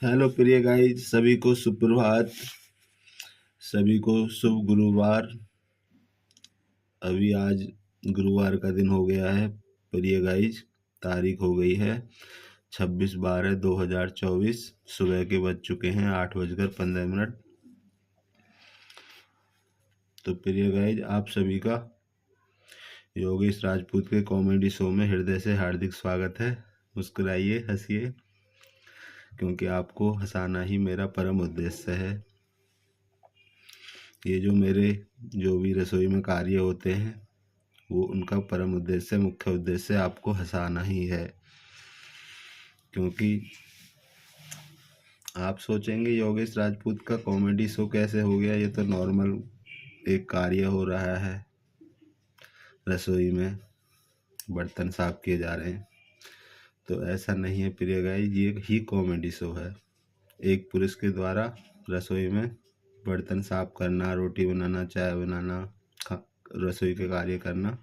Hello प्रिय guys, सभी को सुप्रभात। सभी को शुभ गुरुवार। अभी आज गुरुवार का दिन हो गया है प्रिय गाइस। तारीख हो गई है 26/12/2024। सुबह के बज चुके हैं 8:15। तो प्रिय गाइस, आप सभी का योगेश राजपूत के कॉमेडी शो में हृदय से हार्दिक स्वागत है। मुस्कुराइए, हंसिए, क्योंकि आपको हंसाना ही मेरा परम उद्देश्य है। ये जो भी रसोई में कार्य होते हैं, वो उनका परम उद्देश्य, मुख्य उद्देश्य आपको हंसाना ही है। क्योंकि आप सोचेंगे योगेश राजपूत का कॉमेडी शो कैसे हो गया, ये तो नॉर्मल एक कार्य हो रहा है, रसोई में बर्तन साफ किए जा रहे हैं। तो ऐसा नहीं है प्रिय गाइस, ये ही कॉमेडी शो है। एक पुरुष के द्वारा रसोई में बर्तन साफ करना, रोटी बनाना, चाय बनाना, रसोई के कार्य करना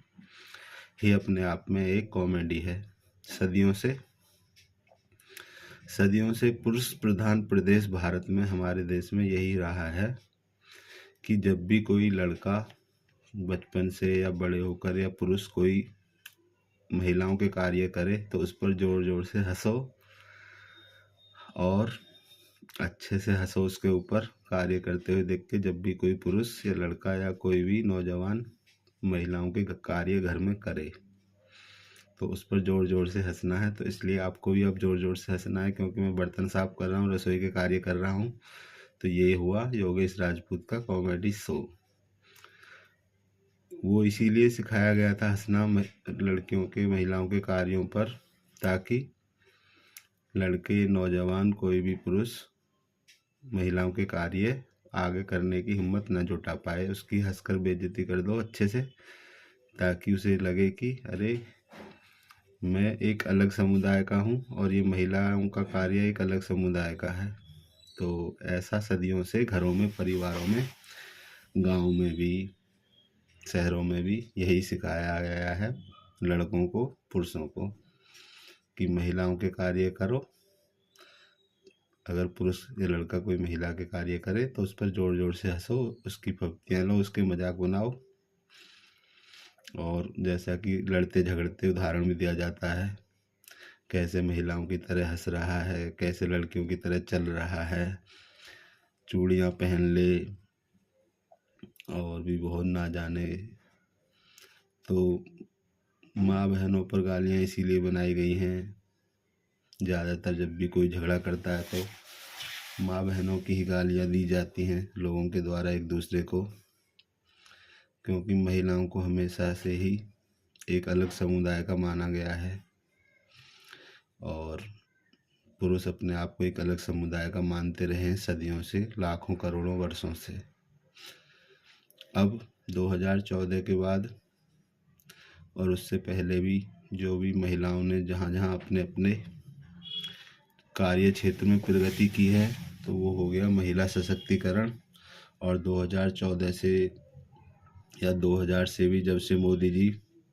ही अपने आप में एक कॉमेडी है। सदियों से पुरुष प्रधान प्रदेश भारत में, हमारे देश में यही रहा है कि जब भी कोई लड़का बचपन से या बड़े होकर या पुरुष कोई महिलाओं के कार्य करे तो उस पर जोर जोर से हंसो और अच्छे से हंसो उसके ऊपर कार्य करते हुए देख के। जब भी कोई पुरुष या लड़का या कोई भी नौजवान महिलाओं के कार्य घर में करे तो उस पर जोर जोर से हंसना है। तो इसलिए आपको भी अब जोर जोर से हंसना है, क्योंकि मैं बर्तन साफ कर रहा हूँ, रसोई के कार्य कर रहा हूँ। तो ये हुआ योगेश राजपूत का कॉमेडी शो। वो इसीलिए सिखाया गया था हंसना लड़कियों के, महिलाओं के कार्यों पर, ताकि लड़के, नौजवान, कोई भी पुरुष महिलाओं के कार्य आगे करने की हिम्मत न जुटा पाए। उसकी हंसकर बेइज्जती कर दो अच्छे से, ताकि उसे लगे कि अरे मैं एक अलग समुदाय का हूँ और ये महिलाओं का कार्य एक अलग समुदाय का है। तो ऐसा सदियों से घरों में, परिवारों में, गांव में भी, शहरों में भी यही सिखाया गया है लड़कों को, पुरुषों को, कि महिलाओं के कार्य करो। अगर पुरुष या लड़का कोई महिला के कार्य करे तो उस पर जोर जोर से हंसो, उसकी फप्तियाँ लो, उसके मजाक बनाओ। और जैसा कि लड़ते झगड़ते उदाहरण भी दिया जाता है, कैसे महिलाओं की तरह हंस रहा है, कैसे लड़कियों की तरह चल रहा है, चूड़ियाँ पहन ले, और भी बहुत ना जाने। तो माँ बहनों पर गालियाँ इसीलिए बनाई गई हैं। ज़्यादातर जब भी कोई झगड़ा करता है तो माँ बहनों की ही गालियाँ दी जाती हैं लोगों के द्वारा एक दूसरे को, क्योंकि महिलाओं को हमेशा से ही एक अलग समुदाय का माना गया है और पुरुष अपने आप को एक अलग समुदाय का मानते रहे हैं सदियों से, लाखों करोड़ों वर्षों से। अब 2014 के बाद और उससे पहले भी जो भी महिलाओं ने जहाँ जहाँ अपने अपने कार्य क्षेत्र में प्रगति की है, तो वो हो गया महिला सशक्तिकरण। और 2014 से या 2000 से भी, जब से मोदी जी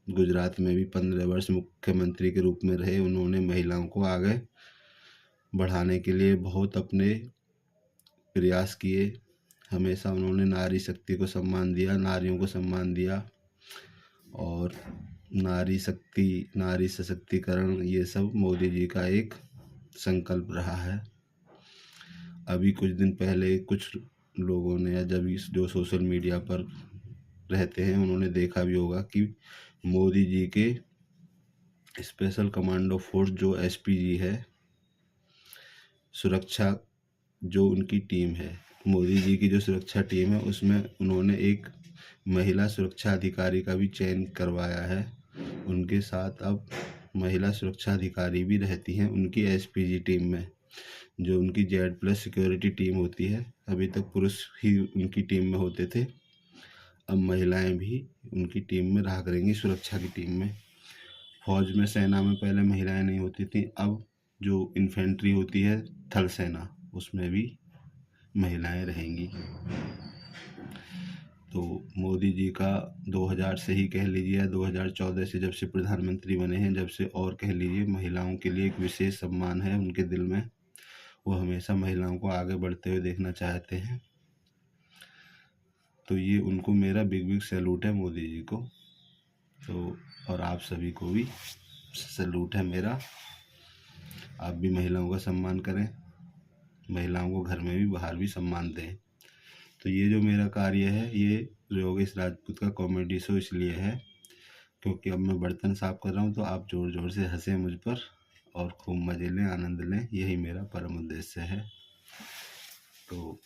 गुजरात में भी 15 वर्ष मुख्यमंत्री के रूप में रहे, उन्होंने महिलाओं को आगे बढ़ाने के लिए बहुत अपने प्रयास किए। हमेशा उन्होंने नारी शक्ति को सम्मान दिया, नारियों को सम्मान दिया, और नारी शक्ति, नारी सशक्तिकरण, ये सब मोदी जी का एक संकल्प रहा है। अभी कुछ दिन पहले कुछ लोगों ने, या जो सोशल मीडिया पर रहते हैं, उन्होंने देखा भी होगा कि मोदी जी के स्पेशल कमांडो फोर्स जो एसपीजी है, सुरक्षा जो उनकी टीम है, मोदी जी की जो सुरक्षा टीम है, उसमें उन्होंने एक महिला सुरक्षा अधिकारी का भी चयन करवाया है। उनके साथ अब महिला सुरक्षा अधिकारी भी रहती हैं उनकी एसपीजी टीम में, जो उनकी Z+ सिक्योरिटी टीम होती है। अभी तक पुरुष ही उनकी टीम में होते थे, अब महिलाएं भी उनकी टीम में रहा करेंगी, सुरक्षा की टीम में। फौज में, सेना में पहले महिलाएं नहीं होती थी, अब जो इन्फेंट्री होती है, थल सेना, उसमें भी महिलाएं रहेंगी। तो मोदी जी का 2000 से ही कह लीजिए, 2014 से जब से प्रधानमंत्री बने हैं, जब से, और कह लीजिए, महिलाओं के लिए एक विशेष सम्मान है उनके दिल में। वो हमेशा महिलाओं को आगे बढ़ते हुए देखना चाहते हैं। तो ये उनको मेरा बिग बिग सैल्यूट है, मोदी जी को। तो और आप सभी को भी सैल्यूट है मेरा। आप भी महिलाओं का सम्मान करें, महिलाओं को घर में भी बाहर भी सम्मान दें। तो ये जो मेरा कार्य है, ये योगेश राजपूत का कॉमेडी शो इसलिए है क्योंकि अब मैं बर्तन साफ कर रहा हूँ, तो आप ज़ोर ज़ोर से हंसें मुझ पर और खूब मज़े लें, आनंद लें, यही मेरा परम उद्देश्य है। तो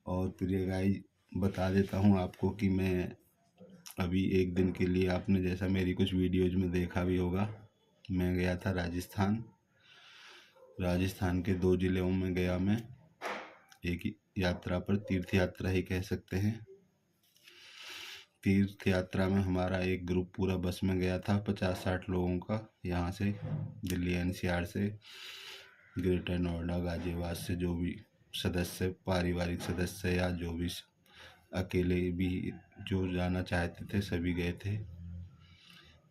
और प्रिय गाइस, बता देता हूँ आपको कि मैं अभी एक दिन के लिए, आपने जैसा मेरी कुछ वीडियोज में देखा भी होगा, मैं गया था राजस्थान के 2 ज़िलों में गया मैं, एक यात्रा पर, तीर्थ यात्रा ही कह सकते हैं। तीर्थ यात्रा में हमारा एक ग्रुप पूरा बस में गया था, 50-60 लोगों का, यहाँ से दिल्ली एनसीआर से, ग्रेटर नोएडा, गाजियाबाद से जो भी सदस्य, पारिवारिक सदस्य या जो भी अकेले भी जो जाना चाहते थे, सभी गए थे।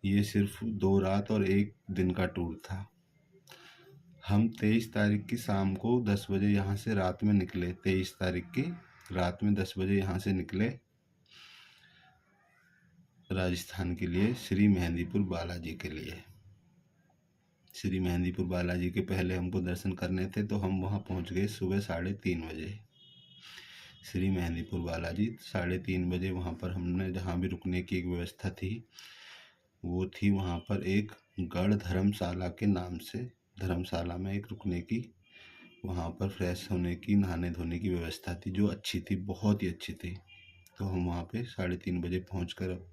ये सिर्फ 2 रात और 1 दिन का टूर था। हम 23 तारीख की शाम को 10 बजे यहाँ से रात में निकले। 23 तारीख की रात में 10 बजे यहाँ से निकले राजस्थान के लिए, श्री मेहंदीपुर बालाजी के लिए। श्री मेहंदीपुर बालाजी के पहले हमको दर्शन करने थे, तो हम वहाँ पहुँच गए सुबह 3:30 बजे। श्री मेहंदीपुर बालाजी 3:30 बजे वहाँ पर हमने जहाँ भी रुकने की एक व्यवस्था थी, वो थी वहाँ पर एक गढ़ धर्मशाला के नाम से, धर्मशाला में एक रुकने की, वहाँ पर फ्रेश होने की, नहाने धोने की व्यवस्था थी, जो अच्छी थी, बहुत ही अच्छी थी। तो हम वहाँ पे 3:30 बजे पहुँचकर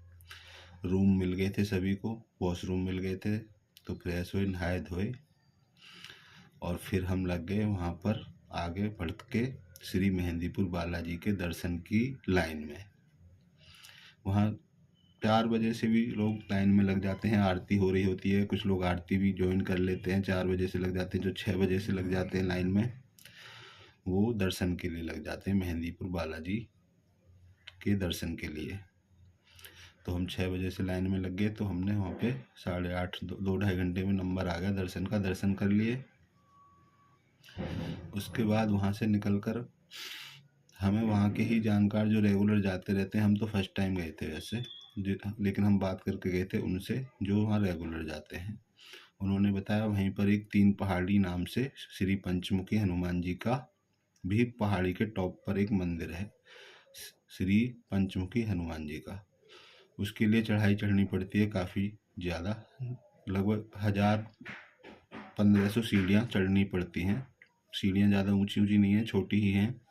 रूम मिल गए थे सभी को, वॉशरूम मिल गए थे, तो फ्रेश हुए, नहाए धोए और फिर हम लग गए वहाँ पर आगे बढ़ के श्री मेहंदीपुर बालाजी के दर्शन की लाइन में। वहाँ 4 बजे से भी लोग लाइन में लग जाते हैं, आरती हो रही होती है, कुछ लोग आरती भी ज्वाइन कर लेते हैं, 4 बजे से लग जाते हैं, जो 6 बजे से लग जाते हैं लाइन में, वो दर्शन के लिए लग जाते हैं, मेहंदीपुर बालाजी के दर्शन के लिए। तो हम 6 बजे से लाइन में लग गए, तो हमने वहाँ पे 8:30 2-2.5 घंटे में नंबर आ गया, दर्शन का, दर्शन कर लिए। उसके बाद वहाँ से निकलकर हमें वहाँ के ही जानकार जो रेगुलर जाते रहते हैं, हम तो फर्स्ट टाइम गए थे वैसे, लेकिन हम बात करके गए थे उनसे जो वहाँ रेगुलर जाते हैं। उन्होंने बताया वहीं पर एक 3 पहाड़ी नाम से श्री पंचमुखी हनुमान जी का भी पहाड़ी के टॉप पर एक मंदिर है, श्री पंचमुखी हनुमान जी का। उसके लिए चढ़ाई चढ़नी पड़ती है काफ़ी ज़्यादा, लगभग 1000-1500 सीढ़ियाँ चढ़नी पड़ती हैं। सीढ़ियाँ ज़्यादा ऊंची ऊंची नहीं है, छोटी ही हैं।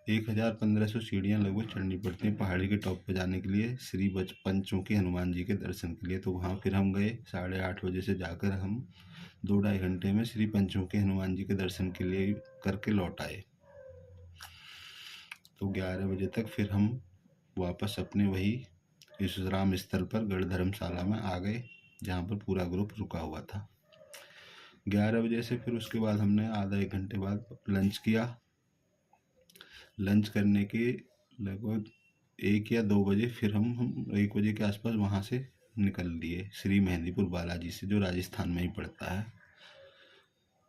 1000-1500 सीढ़ियाँ लगभग चढ़नी पड़ती हैं पहाड़ी के टॉप पर जाने के लिए, श्री पंचमुखी हनुमान जी के दर्शन के लिए। तो वहाँ फिर हम गए 8:30 बजे से, जाकर हम 2-2.5 घंटे में श्री पंचमुखी हनुमान जी के दर्शन के लिए करके लौट आए। तो 11 बजे तक फिर हम वापस अपने वही विश्राम स्थल पर गढ़ धर्मशाला में आ गए, जहाँ पर पूरा ग्रुप रुका हुआ था। 11 बजे से फिर उसके बाद हमने आधा 1 घंटे बाद लंच किया। लंच करने के लगभग 1 या 2 बजे फिर हम 1 बजे के आसपास वहाँ से निकल लिए, श्री मेहंदीपुर बालाजी से, जो राजस्थान में ही पड़ता है।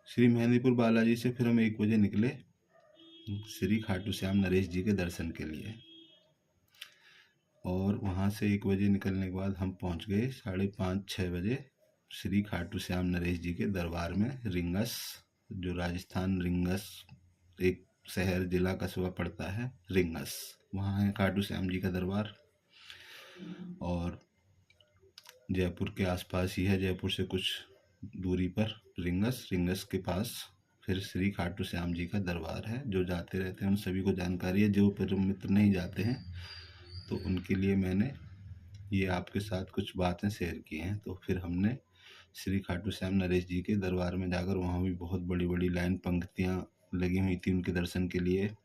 श्री मेहंदीपुर बालाजी से फिर हम 1 बजे निकले श्री खाटू श्याम नरेश जी के दर्शन के लिए, और वहाँ से 1 बजे निकलने के बाद हम पहुँच गए 5:30-6 बजे श्री खाटू श्याम नरेश जी के दरबार में, रिंगस, जो राजस्थान रिंगस एक शहर जिला कस्बा पड़ता है, रिंगस, वहाँ है खाटू श्याम जी का दरबार। और जयपुर के आसपास ही है, जयपुर से कुछ दूरी पर रिंगस के पास फिर श्री खाटू श्याम जी का दरबार है। जो जाते रहते हैं उन सभी को जानकारी है, जो परम मित्र नहीं जाते हैं तो उनके लिए मैंने ये आपके साथ कुछ बातें शेयर की हैं। तो फिर हमने श्री खाटू श्याम नरेश जी के दरबार में जाकर, वहाँ भी बहुत बड़ी बड़ी लाइन, पंक्तियाँ लगी हुई थी उनके दर्शन के लिए,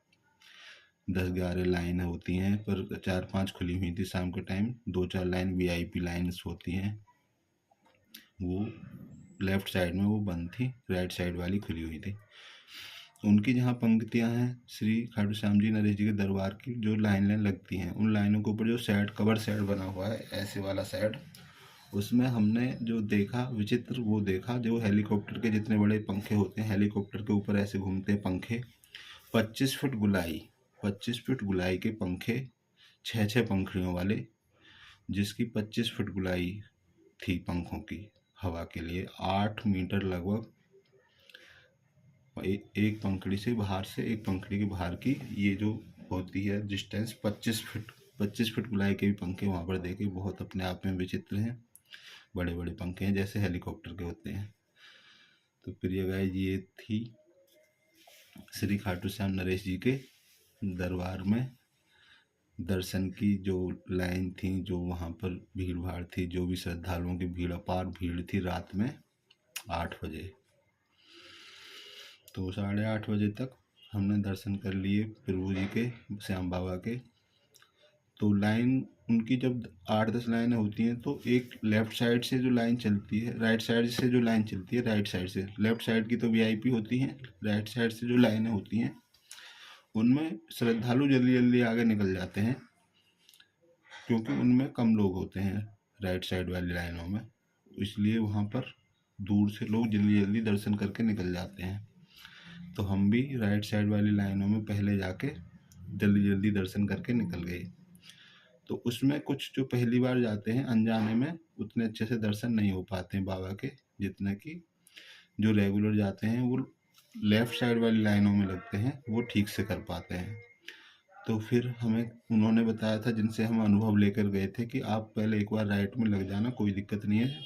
10-11 लाइन होती हैं, पर 4-5 खुली हुई थी शाम के टाइम, 2-4 लाइन VIP लाइन्स होती हैं, वो लेफ्ट साइड में वो बंद थी, राइट साइड वाली खुली हुई थी। उनकी जहाँ पंक्तियाँ हैं श्री खाटू श्याम जी नरेश जी के दरबार की, जो लाइनें लगती हैं, उन लाइनों के ऊपर जो सेट, कवर सेट बना हुआ है ऐसे वाला सेट, उसमें हमने जो देखा विचित्र वो देखा, जो हेलीकॉप्टर के जितने बड़े पंखे होते हैं, हेलीकॉप्टर के ऊपर ऐसे घूमते हैं पंखे, 25 फुट गुलाई, 25 फुट गुलाई के पंखे, 6 6 पंखड़ियों वाले, जिसकी 25 फुट गुलाई थी पंखों की हवा के लिए, 8 मीटर लगभग, एक पंखड़ी से बाहर से एक पंखड़ी के बाहर की ये जो होती है डिस्टेंस 25 फुट, 25 फुट गुलाई के भी पंखे वहाँ पर देखे, बहुत अपने आप में विचित्र हैं, बड़े बड़े पंखे हैं जैसे हेलीकॉप्टर के होते हैं। तो प्रिय गाइस, ये थी श्री खाटू श्याम नरेश जी के दरबार में दर्शन की जो लाइन थी, जो वहाँ पर भीड़ भाड़ थी, जो भी श्रद्धालुओं की भीड़, अपार भीड़ थी रात में 8 बजे। तो 8:30 बजे तक हमने दर्शन कर लिए प्रभु जी के, श्याम बाबा के। तो लाइन उनकी जब 8-10 लाइनें होती हैं तो एक लेफ्ट साइड से जो लाइन चलती है, राइट साइड से जो लाइन चलती है, राइट साइड से, लेफ्ट साइड की तो वीआईपी होती हैं, राइट साइड से जो लाइनें होती हैं उनमें श्रद्धालु जल्दी जल्दी आगे निकल जाते हैं, क्योंकि उनमें कम लोग होते हैं राइट साइड वाली लाइनों में, इसलिए वहाँ पर दूर से लोग जल्दी जल्दी दर्शन करके निकल जाते हैं। तो हम भी राइट साइड वाली लाइनों में पहले जाके जल्दी जल्दी दर्शन करके निकल गए। तो उसमें कुछ जो पहली बार जाते हैं अनजाने में उतने अच्छे से दर्शन नहीं हो पाते हैं बाबा के, जितने कि जो रेगुलर जाते हैं वो लेफ़्ट साइड वाली लाइनों में लगते हैं, वो ठीक से कर पाते हैं। तो फिर हमें उन्होंने बताया था, जिनसे हम अनुभव लेकर गए थे, कि आप पहले एक बार राइट में लग जाना, कोई दिक्कत नहीं है,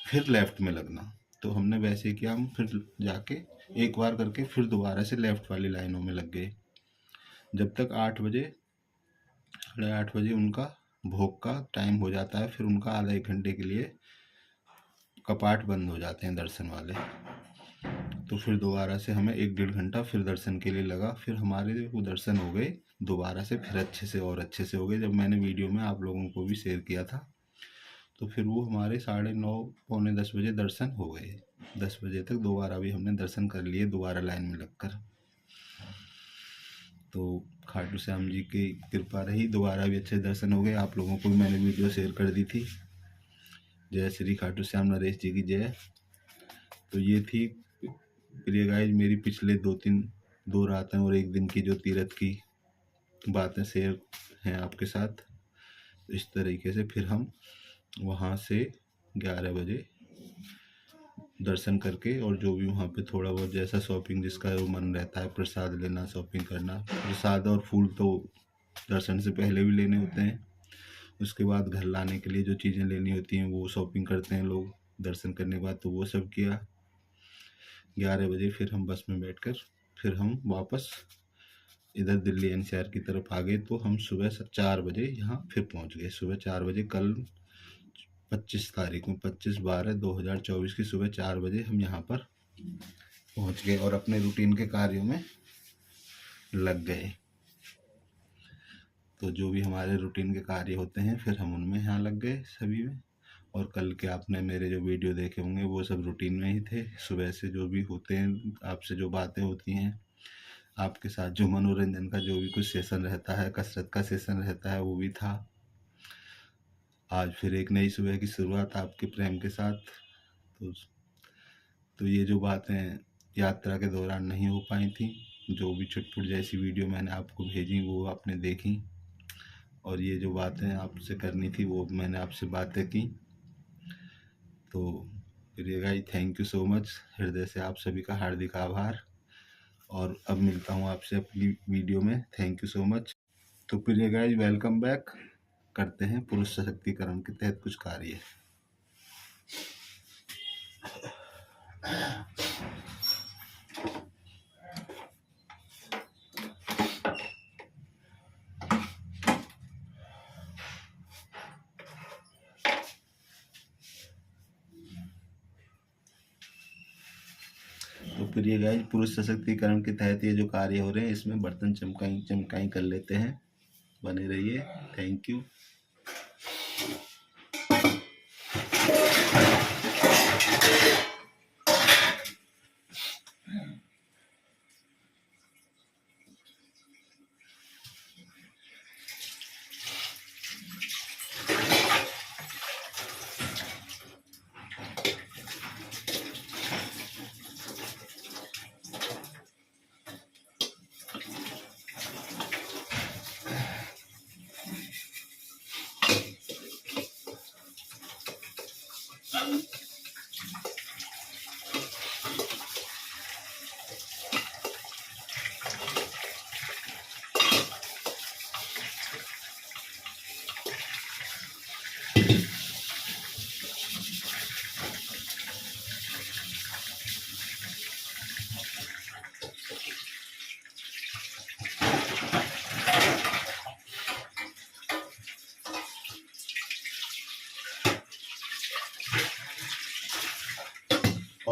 फिर लेफ़्ट में लगना। तो हमने वैसे ही किया, हम फिर जाके एक बार करके फिर दोबारा से लेफ़्ट वाली लाइनों में लग गए। जब तक 8 बजे, 8:30 बजे उनका भोग का टाइम हो जाता है, फिर उनका आधा 1 घंटे के लिए कपाट बंद हो जाते हैं दर्शन वाले। तो फिर दोबारा से हमें 1-1.5 घंटा फिर दर्शन के लिए लगा, फिर हमारे वो दर्शन हो गए दोबारा से, फिर अच्छे से और अच्छे से हो गए, जब मैंने वीडियो में आप लोगों को भी शेयर किया था। तो फिर वो हमारे 9:30 पौने 10 बजे दर्शन हो गए। 10 बजे तक दोबारा भी हमने दर्शन कर लिए, दोबारा लाइन में लगकर। तो खाटू श्याम जी की कृपा रही, दोबारा भी अच्छे दर्शन हो गए। आप लोगों को भी मैंने वीडियो शेयर कर दी थी। जय श्री खाटू श्याम नरेश जी की जय। तो ये थी प्रिय गाइस मेरी पिछले 2 रातें और 1 दिन की जो तीर्थ की बातें शेयर हैं आपके साथ। इस तरीके से फिर हम वहाँ से 11 बजे दर्शन करके, और जो भी वहाँ पे थोड़ा बहुत जैसा शॉपिंग जिसका वो मन रहता है, प्रसाद लेना, शॉपिंग करना, प्रसाद और फूल तो दर्शन से पहले भी लेने होते हैं, उसके बाद घर लाने के लिए जो चीज़ें लेनी होती हैं वो शॉपिंग करते हैं लोग दर्शन करने के बाद, तो वो सब किया। 11 बजे फिर हम बस में बैठकर फिर हम वापस इधर दिल्ली एनसीआर की तरफ आ गए। तो हम सुबह 4 बजे यहाँ फिर पहुँच गए, सुबह 4 बजे, कल 25 तारीख में, 25/12/2024 की सुबह 4 बजे हम यहाँ पर पहुँच गए और अपने रूटीन के कार्यों में लग गए। तो जो भी हमारे रूटीन के कार्य होते हैं फिर हम उनमें यहाँ लग गए सभी में। और कल के आपने मेरे जो वीडियो देखे होंगे वो सब रूटीन में ही थे। सुबह से जो भी होते हैं, आपसे जो बातें होती हैं, आपके साथ जो मनोरंजन का जो भी कुछ सेशन रहता है, कसरत का सेशन रहता है, वो भी था। आज फिर एक नई सुबह की शुरुआत आपके प्रेम के साथ। तो ये जो बातें यात्रा के दौरान नहीं हो पाई थी, जो भी छुटपुट जैसी वीडियो मैंने आपको भेजी वो आपने देखी, और ये जो बातें आपसे करनी थी वो मैंने आपसे बातें की। तो प्रिय guys, thank you so much, हृदय से आप सभी का हार्दिक आभार। और अब मिलता हूँ आपसे अपनी वीडियो में। Thank you so much. तो प्रिय गाइस, वेलकम बैक। करते हैं पुरुष सशक्तिकरण के तहत कुछ कार्य। तो प्रिय गाइस, पुरुष सशक्तिकरण के तहत ये जो कार्य हो रहे हैं इसमें बर्तन चमकाई चमकाई कर लेते हैं। बने रहिए। Thank you.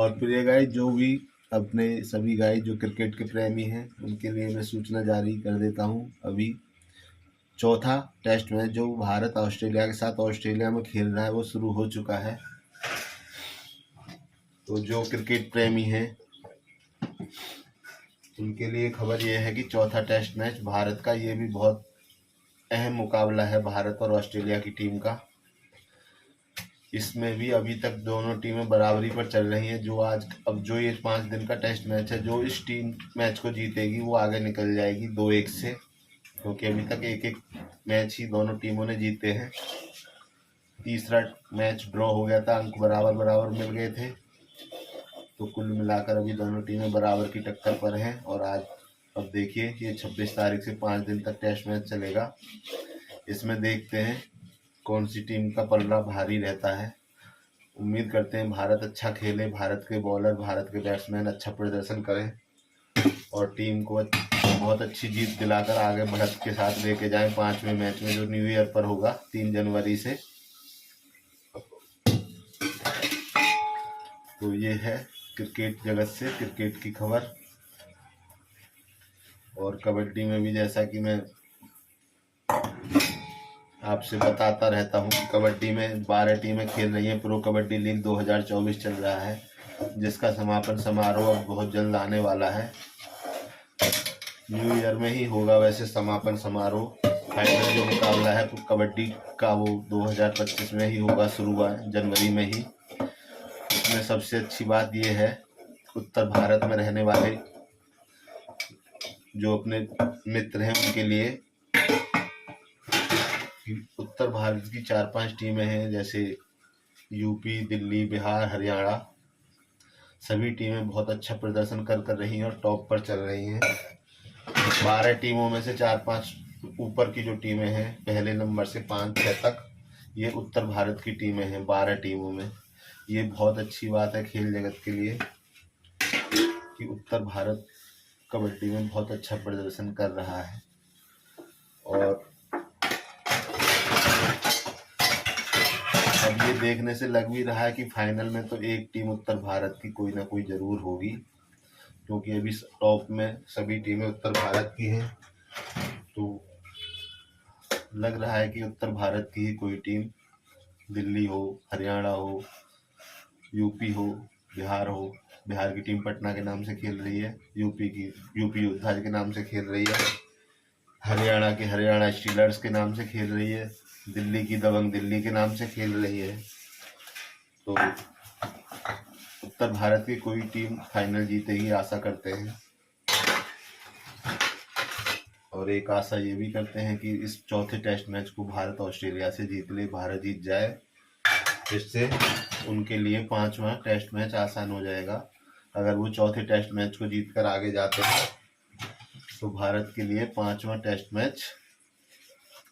और प्रिय गाइस, जो भी अपने सभी गाइस जो क्रिकेट के प्रेमी हैं उनके लिए मैं सूचना जारी कर देता हूं। अभी चौथा टेस्ट मैच जो भारत ऑस्ट्रेलिया के साथ ऑस्ट्रेलिया में खेल रहा है वो शुरू हो चुका है। तो जो क्रिकेट प्रेमी हैं उनके लिए खबर यह है कि चौथा टेस्ट मैच भारत का, ये भी बहुत अहम मुकाबला है भारत और ऑस्ट्रेलिया की टीम का। इसमें भी अभी तक दोनों टीमें बराबरी पर चल रही हैं। जो ये 5 दिन का टेस्ट मैच है, जो इस टीम मैच को जीतेगी वो आगे निकल जाएगी 2-1 से, क्योंकि अभी तक 1-1 मैच ही दोनों टीमों ने जीते हैं। तीसरा मैच ड्रॉ हो गया था, अंक बराबर बराबर मिल गए थे। तो कुल मिलाकर अभी दोनों टीमें बराबर की टक्कर पर हैं। और आज अब देखिए, ये 26 तारीख से 5 दिन तक टेस्ट मैच चलेगा। इसमें देखते हैं कौन सी टीम का पलड़ा भारी रहता है। उम्मीद करते हैं भारत अच्छा खेले, भारत के बॉलर, भारत के बैट्समैन अच्छा प्रदर्शन करें और टीम को बहुत अच्छी जीत दिलाकर आगे बढ़त के साथ लेके जाएं 5वें मैच में, जो न्यू ईयर पर होगा 3 जनवरी से। तो ये है क्रिकेट जगत से क्रिकेट की खबर। और कबड्डी में भी जैसा कि मैं आपसे बताता रहता हूँ कि कबड्डी में 12 टीमें खेल रही हैं। प्रो कबड्डी लीग 2024 चल रहा है, जिसका समापन समारोह अब बहुत जल्द आने वाला है। न्यू ईयर में ही होगा वैसे समापन समारोह। फाइनल जो मुकाबला है कबड्डी का वो 2025 में ही होगा, शुरू जनवरी में ही। इसमें सबसे अच्छी बात ये है, उत्तर भारत में रहने वाले जो अपने मित्र हैं उनके लिए, उत्तर भारत की 4-5 टीमें हैं, जैसे यूपी, दिल्ली, बिहार, हरियाणा, सभी टीमें बहुत अच्छा प्रदर्शन कर रही हैं और टॉप पर चल रही हैं। 12 टीमों में से 4-5 ऊपर की जो टीमें हैं, पहले नंबर से 5-6 तक, ये उत्तर भारत की टीमें हैं 12 टीमों में। ये बहुत अच्छी बात है खेल जगत के लिए कि उत्तर भारत कबड्डी में बहुत अच्छा प्रदर्शन कर रहा है। और अब ये देखने से लग भी रहा है कि फाइनल में तो एक टीम उत्तर भारत की कोई ना कोई जरूर होगी, क्योंकि अभी टॉप में सभी टीमें उत्तर भारत की हैं। तो लग रहा है कि उत्तर भारत की ही कोई टीम, दिल्ली हो, हरियाणा हो, यूपी हो, बिहार हो। बिहार की टीम पटना के नाम से खेल रही है, यूपी योद्धा के नाम से खेल रही है, हरियाणा की हरियाणा स्टीलर्स के नाम से खेल रही है, दिल्ली की दबंग दिल्ली के नाम से खेल रही है। तो उत्तर भारत की कोई टीम फाइनल जीतेगी, आशा करते हैं। और एक आशा ये भी करते हैं कि इस चौथे टेस्ट मैच को भारत ऑस्ट्रेलिया से जीत ले, भारत जीत जाए। इससे उनके लिए 5वां टेस्ट मैच आसान हो जाएगा। अगर वो चौथे टेस्ट मैच को जीतकर आगे जाते हैं तो भारत के लिए 5वां टेस्ट मैच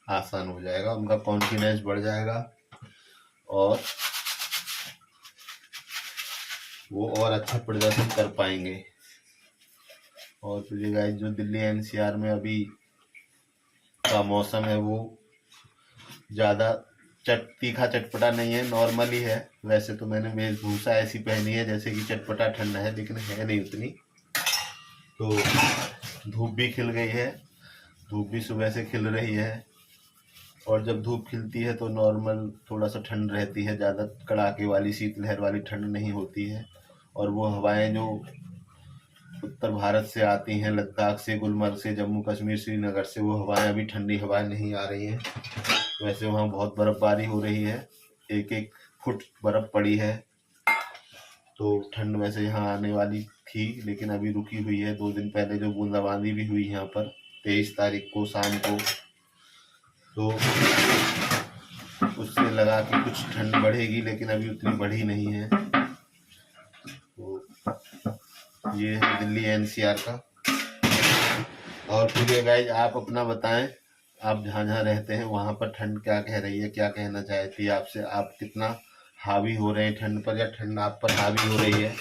आसान हो जाएगा, उनका कॉन्फिडेंस बढ़ जाएगा और वो और अच्छा प्रदर्शन कर पाएंगे। और फिर गाइस, जो दिल्ली एनसीआर में अभी का मौसम है वो ज़्यादा तीखा चटपटा नहीं है, नॉर्मल ही है। वैसे तो मैंने वेशभूषा ऐसी पहनी है जैसे कि चटपटा ठंड है, लेकिन है नहीं उतनी। तो धूप भी खिल गई है, धूप भी सुबह से खिल रही है। और जब धूप खिलती है तो नॉर्मल थोड़ा सा ठंड रहती है, ज़्यादा कड़ाके वाली शीतलहर वाली ठंड नहीं होती है। और वो हवाएं जो उत्तर भारत से आती हैं, लद्दाख से, गुलमर्ग से, जम्मू कश्मीर, श्रीनगर से, वो हवाएं अभी ठंडी हवाएं नहीं आ रही हैं। वैसे वहाँ बहुत बर्फबारी हो रही है, 1-1 फुट बर्फ पड़ी है। तो ठंड वैसे यहाँ आने वाली थी, लेकिन अभी रुकी हुई है। 2 दिन पहले जो बूंदाबांदी भी हुई यहाँ पर 23 तारीख को शाम को, तो उससे लगा कि कुछ ठंड बढ़ेगी, लेकिन अभी उतनी बढ़ी नहीं है। तो ये है दिल्ली एनसीआर का। और फिर गाइस, आप अपना बताएं, आप जहाँ जहाँ रहते हैं वहाँ पर ठंड क्या कह रही है, क्या कहना चाहती है आपसे, आप कितना हावी हो रहे हैं ठंड पर, या ठंड आप पर हावी हो रही है।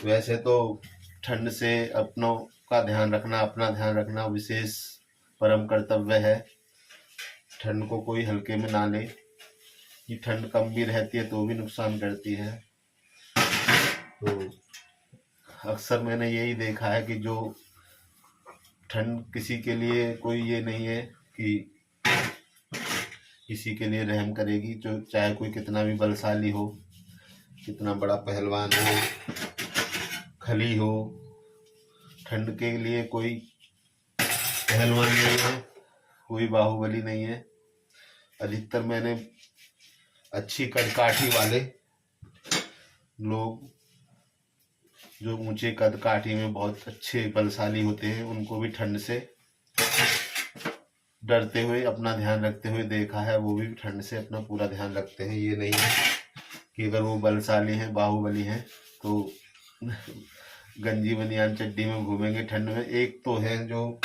वैसे तो ठंड से अपनों का ध्यान रखना, अपना ध्यान रखना विशेष परम कर्तव्य है। ठंड को कोई हल्के में ना ले, कि ठंड कम भी रहती है तो भी नुकसान करती है। तो अक्सर मैंने यही देखा है कि जो ठंड किसी के लिए कोई ये नहीं है कि किसी के लिए रहम करेगी, जो चाहे कोई कितना भी बलशाली हो, कितना बड़ा पहलवान हो, खली हो, ठंड के लिए कोई पहलवान नहीं है, कोई बाहुबली नहीं है। अधिकतर मैंने अच्छी कदकाठी वाले लोग, जो ऊंचे कदकाठी में बहुत अच्छे बलशाली होते हैं, उनको भी ठंड से डरते हुए, अपना ध्यान रखते हुए देखा है। वो भी ठंड से अपना पूरा ध्यान रखते हैं। ये नहीं है कि अगर वो बलशाली हैं, बाहुबली हैं, तो गंजी बनियान चड्डी में घूमेंगे ठंड में। एक तो है जो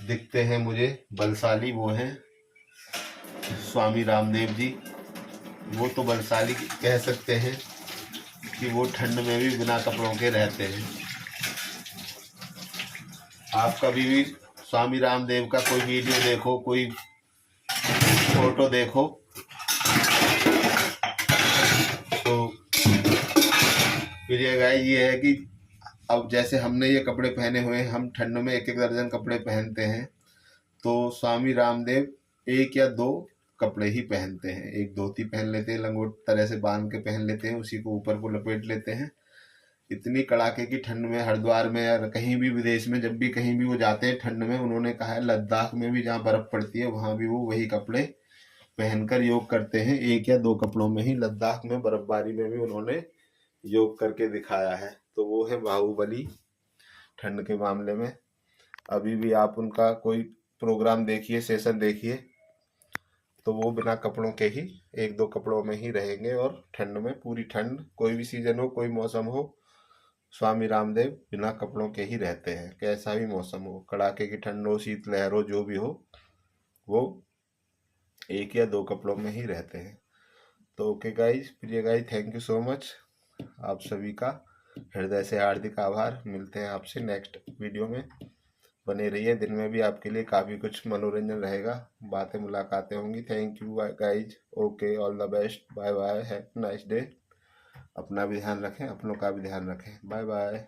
दिखते हैं मुझे बलशाली, वो हैं स्वामी रामदेव जी। वो तो बलशाली कह सकते हैं कि वो ठंड में भी बिना कपड़ों के रहते हैं। आप कभी भी स्वामी रामदेव का कोई वीडियो देखो, कोई फोटो देखो, तो फिर ये गाय ये है कि अब जैसे हमने ये कपड़े पहने हुए हैं, हम ठंड में एक एक दर्जन कपड़े पहनते हैं, तो स्वामी रामदेव एक या दो कपड़े ही पहनते हैं। एक धोती पहन लेते हैं, लंगोट तरह से बांध के पहन लेते हैं, उसी को ऊपर को लपेट लेते हैं। इतनी कड़ाके की ठंड में हरिद्वार में या कहीं भी विदेश में, जब भी कहीं भी वो जाते हैं ठंड में, उन्होंने कहा है लद्दाख में भी जहाँ बर्फ पड़ती है वहां भी वो वही कपड़े पहनकर योग करते हैं। एक या दो कपड़ों में ही लद्दाख में बर्फबारी में भी उन्होंने योग करके दिखाया है। तो वो है बाहुबली ठंड के मामले में। अभी भी आप उनका कोई प्रोग्राम देखिए, सेशन देखिए, तो वो बिना कपड़ों के ही, एक दो कपड़ों में ही रहेंगे। और ठंड में, पूरी ठंड, कोई भी सीजन हो, कोई मौसम हो, स्वामी रामदेव बिना कपड़ों के ही रहते हैं। कैसा भी मौसम हो, कड़ाके की ठंड हो, शीतलहर हो, जो भी हो, वो एक या दो कपड़ों में ही रहते हैं। तो ओके गाइज, प्रिय guys, thank you so much. आप सभी का हृदय से हार्दिक आभार। मिलते हैं आपसे नेक्स्ट वीडियो में। बने रहिए, दिन में भी आपके लिए काफ़ी कुछ मनोरंजन रहेगा, बातें मुलाकातें होंगी। Thank you guys. Okay, all the best, bye bye, have nice day. अपना भी ध्यान रखें, अपनों का भी ध्यान रखें। Bye bye.